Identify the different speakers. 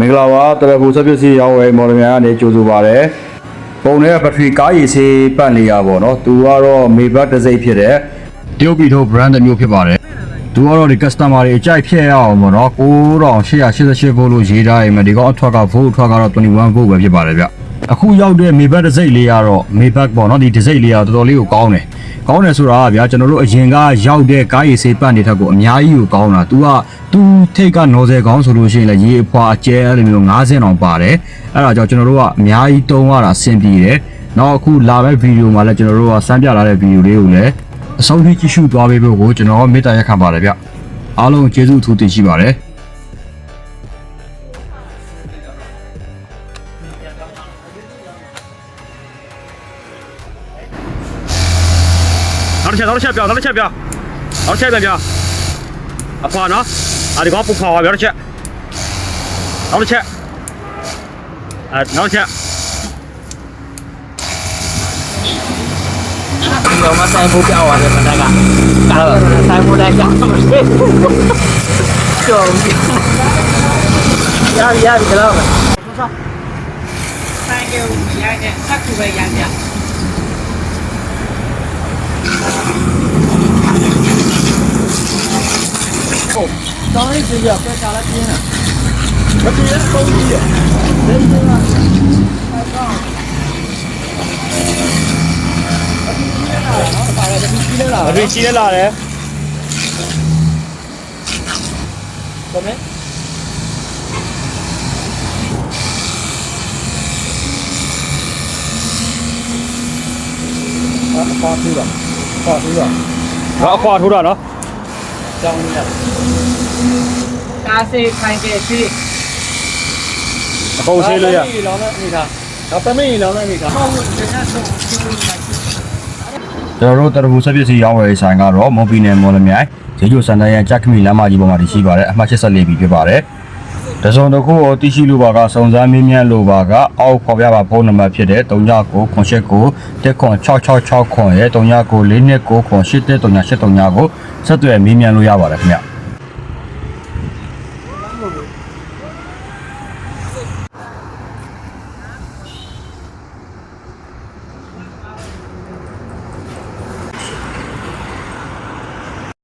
Speaker 1: မင်္ဂလာပါတရဘူဆက်ပစ္စည်းရောင်းဝယ်မော်ဒယ်များကနေကြိုဆိုပါရစေပုံနဲ့ဘက်ထရီကားရည်ဆေးပတ်နေရပါတော့သူကတော့မေဘတ်တစ်စိတ်ဖြစ်တဲ့တရုတ်ပြည်ထုတ် brand တစ်မျိုးဖြစ်ပါတယ်သူကတော့ဒီ customer တွေအကြိုက်ဖြစ်ရအောင်ပေါ့နော်9888 volt လို့ရေးထားရင်မဒီကောင်အထွက်က volt အထွက်ကတော့21 volt ပဲဖြစ်ပါတယ်ဗျအခုရောက်တဲ့မေဘတ်တစ်စိတ်လေးကတော့မေဘတ်ပေါ့နော်ဒီတစ်စိတ်လေးကတော်တော်လေးကိုကောင်းတယ်ဆိုတာကဗျာကျွန်တော်တို့အရင်ကရောက်တဲ့ကားရည်ဆေးပတ်နေထက်ကိုအများကြီးကိုကောင်းတာသူထိတ်ကနော်ဆယ်ကောင်းဆိုလို့ရှိရင်လည်းရေအဖွာအကျဲအဲ့လိုမျိုး90တောင်ပါတယ်အဲ့ဒါကြောင့်ကျွန်တော်တို့ကအများကြီးသုံးရတာအဆင်ပြေတယ်နောက်အခုလာမဲ့ဗီဒီယိုမှာလည်းကျွန်တော်တို့ကစမ်းပြလာတဲ့ဗီဒီယိုလေးကိုလည်းအဆုံးထိကြည့်ရှုသွားပေးဖို့ကိုကျွန်တော်မေတ္တာရက်ခံပါတယ်ဗျအားလုံးကျေးဇူးအထူးတင်ရှိပါတယ်
Speaker 2: နောက်တစ်ချက်ပြန်အဖွာနော်ဒီကောင်ပူဖွာပါနောက်တစ်ချက်နောက်တစ်ချက်
Speaker 3: တော့မဆိုင်ဖို့ပြောင်းသွားတယ်မနက်ကဆိုင်ဖို့လည်းကြောက်မှာကျော်ရပြီတော့ဆိုင်ကရိုက်တဲ့ဆက်ကူပဲရိုက်ပြတောင်းရကြည့်ရပြချလာပြင်းတာမပြေတဲ့ပုံကြီးရဲ့ဘယ်လိုလဲ
Speaker 2: ဘယ်ကြီးလဲလာတယ်
Speaker 3: ဟုတ်မယ်အခွာထိုးတာ
Speaker 2: အခွာထိုးတာနော်
Speaker 3: ကြောင်းနေတာကားစေးခိုင်ကဲစီး
Speaker 2: အကုန်ဆေးလို့ရ
Speaker 3: လောင်းတဲ့နေတာတော့တမင်းလောင်းတဲ့နေတာဟုတ်ကဲ့ကျွန်
Speaker 1: တော်တို့တရဘူဆက်ပစ္စည်းရောင်းဝယ်ဆိုင်ကတော့မွန်ပြည်နယ်မော်လမြိုင်ဈေးကျစံတန်းရကြက်ခမီလမ်းမကြီးပေါ်မှာတည်ရှိပါတယ်အမှတ်84ပြီဖြစ်ပါတယ်တစုံတစ်ခုကိုသိရှိလိုပါကစုံစမ်းမင်းမြန်းလိုပါကအောက်ခေါ်ပြပါဖုန်းနံပါတ်ဖြစ်တဲ့39989666ခွန်ရဲ့3994299883ကိုဆက်သွယ်မင်းမြန်းလို့ရပါတယ်ခင်ဗျ